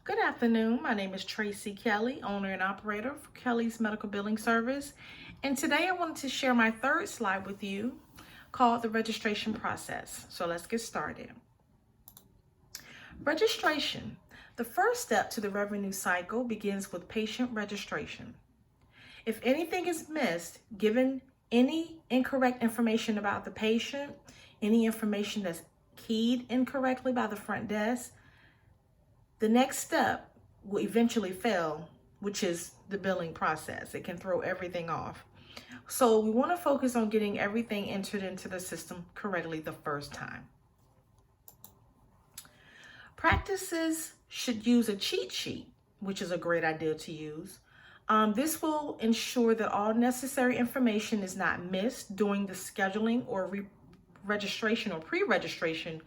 Good afternoon. My name is Tracy Kelly, owner and operator for Kelly's Medical Billing Service. And today I wanted to share my third slide with you called the registration process. So let's get started. Registration. The first step to the revenue cycle begins with patient registration. If anything is missed, given any incorrect information about the patient, any information that's keyed incorrectly by the front desk, the next step will eventually fail, which is the billing process. It can throw everything off. So we want to focus on getting everything entered into the system correctly the first time. Practices should use a cheat sheet, which is a great idea to use. This will ensure that all necessary information is not missed during the scheduling or registration or pre-registration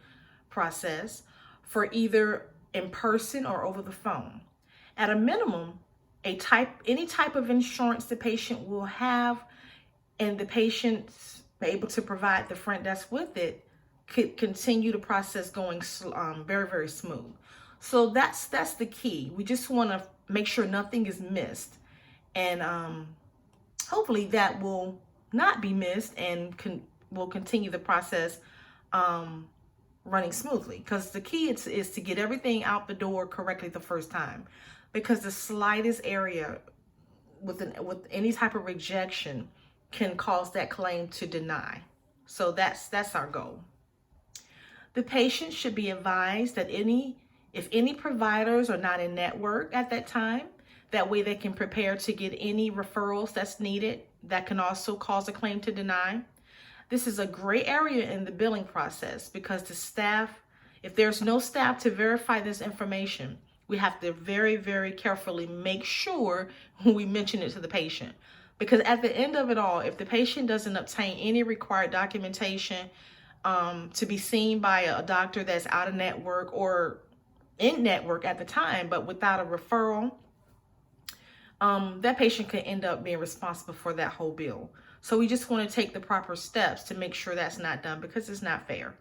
process for either in person or over the phone. At a minimum, any type of insurance the patient will have and the patient's able to provide the front desk with it could continue the process going very, very smooth. So that's the key. We just want to make sure nothing is missed, and hopefully that will not be missed and will continue the process running smoothly, because the key is to get everything out the door correctly the first time, because the slightest area with any type of rejection can cause that claim to deny. So that's our goal. The patient should be advised that if any providers are not in network at that time, that way they can prepare to get any referrals that's needed that can also cause a claim to deny. This is a gray area in the billing process because the staff, if there's no staff to verify this information, we have to very, very carefully make sure we mention it to the patient. Because at the end of it all, if the patient doesn't obtain any required documentation to be seen by a doctor that's out of network or in network at the time, but without a referral, that patient could end up being responsible for that whole bill. So we just want to take the proper steps to make sure that's not done, because it's not fair.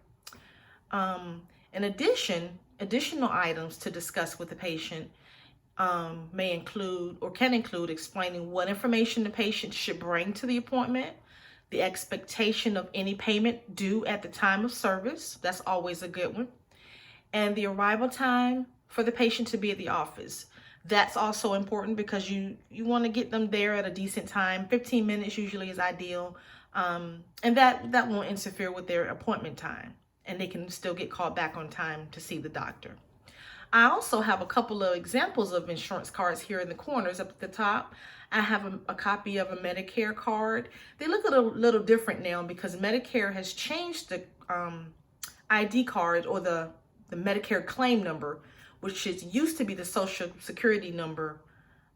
In addition, additional items to discuss with the patient may include or can include explaining what information the patient should bring to the appointment, the expectation of any payment due at the time of service. That's always a good one. And the arrival time for the patient to be at the office. That's also important because you want to get them there at a decent time. 15 minutes usually is ideal. And that won't interfere with their appointment time, and they can still get called back on time to see the doctor. I also have a couple of examples of insurance cards here in the corners up at the top. I have a copy of a Medicare card. They look a little different now because Medicare has changed the ID card, or the Medicare claim number, which used to be the Social Security number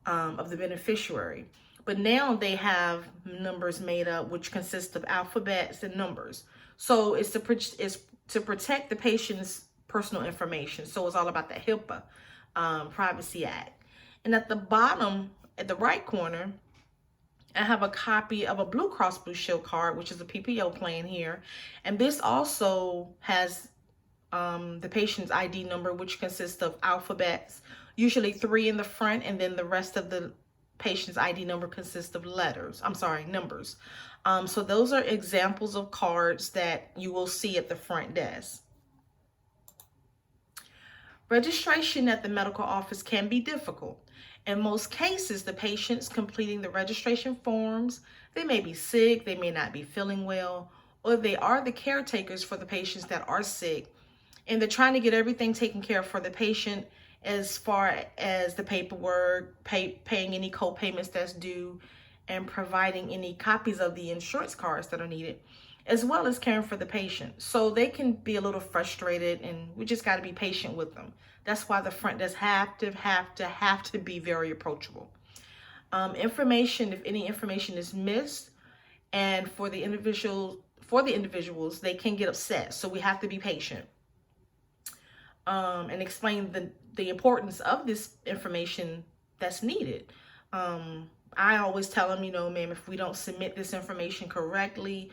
of the beneficiary. But now they have numbers made up which consist of alphabets and numbers. So it's to protect the patient's personal information. So it's all about the HIPAA Privacy Act. And at the bottom, at the right corner, I have a copy of a Blue Cross Blue Shield card, which is a PPO plan here. And this also has the patient's ID number, which consists of alphabets, usually 3 in the front, and then the rest of the patient's ID number consists of numbers. So those are examples of cards that you will see at the front desk. Registration at the medical office can be difficult. In most cases, the patients completing the registration forms, they may be sick, they may not be feeling well, or they are the caretakers for the patients that are sick, and they're trying to get everything taken care of for the patient, as far as the paperwork, paying any co-payments that's due, and providing any copies of the insurance cards that are needed, as well as caring for the patient. So they can be a little frustrated, and we just got to be patient with them. That's why the front desk have to be very approachable. If any information is missed, and for the individuals, they can get upset. So we have to be patient. And explain the importance of this information that's needed. I always tell them, you know, ma'am, if we don't submit this information correctly,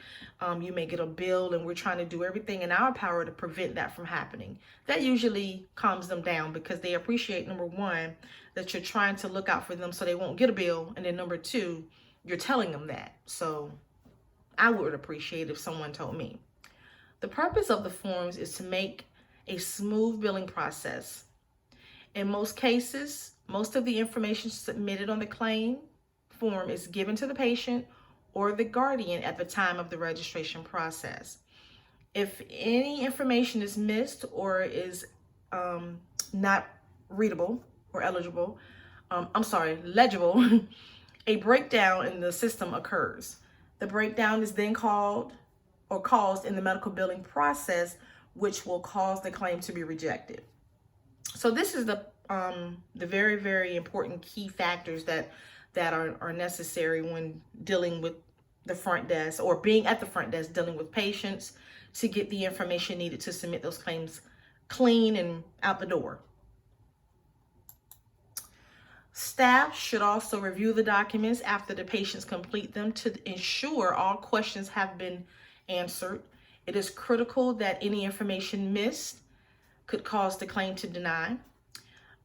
you may get a bill, and we're trying to do everything in our power to prevent that from happening. That usually calms them down because they appreciate, number one, that you're trying to look out for them so they won't get a bill. And then number two, you're telling them that. So I would appreciate if someone told me. The purpose of the forms is to make a smooth billing process. In most cases, most of the information submitted on the claim form is given to the patient or the guardian at the time of the registration process. If any information is missed or is not readable or legible, a breakdown in the system occurs. The breakdown is then caused in the medical billing process, which will cause the claim to be rejected. So this is the very, very important key factors that are necessary when dealing with the front desk, or being at the front desk dealing with patients, to get the information needed to submit those claims clean and out the door. Staff should also review the documents after the patients complete them to ensure all questions have been answered. It is critical that any information missed could cause the claim to deny.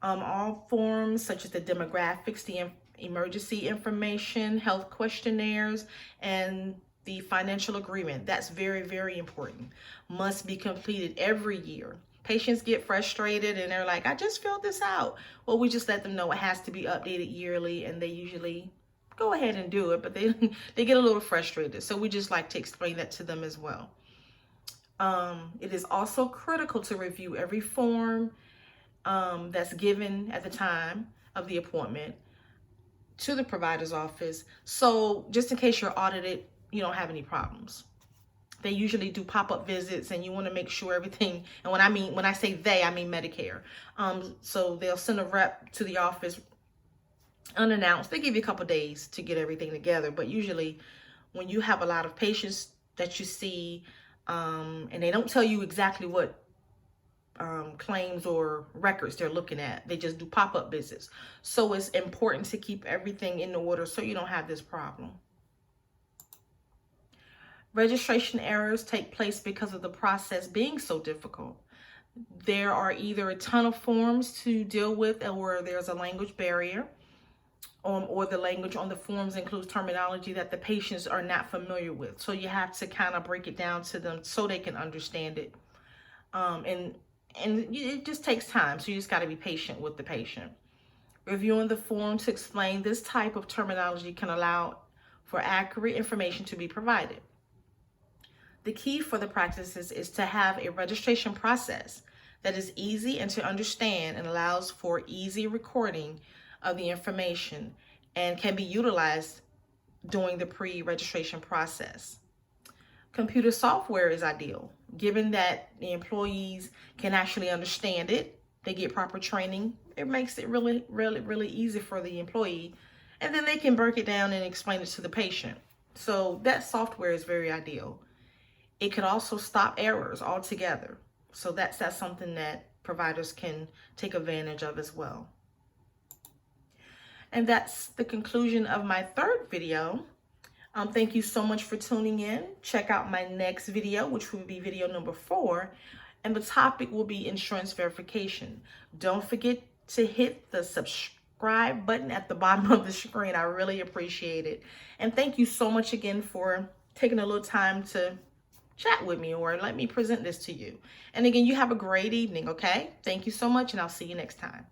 All forms such as the demographics, the emergency information, health questionnaires, and the financial agreement, that's very, very important, must be completed every year. Patients get frustrated and they're like, I just filled this out. Well, we just let them know it has to be updated yearly, and they usually go ahead and do it, but they get a little frustrated. So we just like to explain that to them as well. It is also critical to review every form that's given at the time of the appointment to the provider's office. So just in case you're audited, you don't have any problems. They usually do pop-up visits, and you want to make sure everything, and when I say they, I mean Medicare. So they'll send a rep to the office unannounced. They give you a couple days to get everything together, but usually when you have a lot of patients that you see, and they don't tell you exactly what claims or records they're looking at, they just do pop-up visits. So it's important to keep everything in order so you don't have this problem. Registration errors take place because of the process being so difficult. There are either a ton of forms to deal with, or there's a language barrier, or the language on the forms includes terminology that the patients are not familiar with. So you have to kind of break it down to them so they can understand it. And it just takes time, so you just got to be patient with the patient. Reviewing the form to explain this type of terminology can allow for accurate information to be provided. The key for the practices is to have a registration process that is easy and to understand and allows for easy recording of the information and can be utilized during the pre-registration process. Computer software is ideal, given that the employees can actually understand it. They get proper training. It makes it really, really, really easy for the employee, and then they can break it down and explain it to the patient. So that software is very ideal. It could also stop errors altogether. So that's something that providers can take advantage of as well. And that's the conclusion of my third video. Thank you so much for tuning in. Check out my next video, which will be video number 4. And the topic will be insurance verification. Don't forget to hit the subscribe button at the bottom of the screen. I really appreciate it. And thank you so much again for taking a little time to chat with me or let me present this to you. And again, you have a great evening, okay? Thank you so much, and I'll see you next time.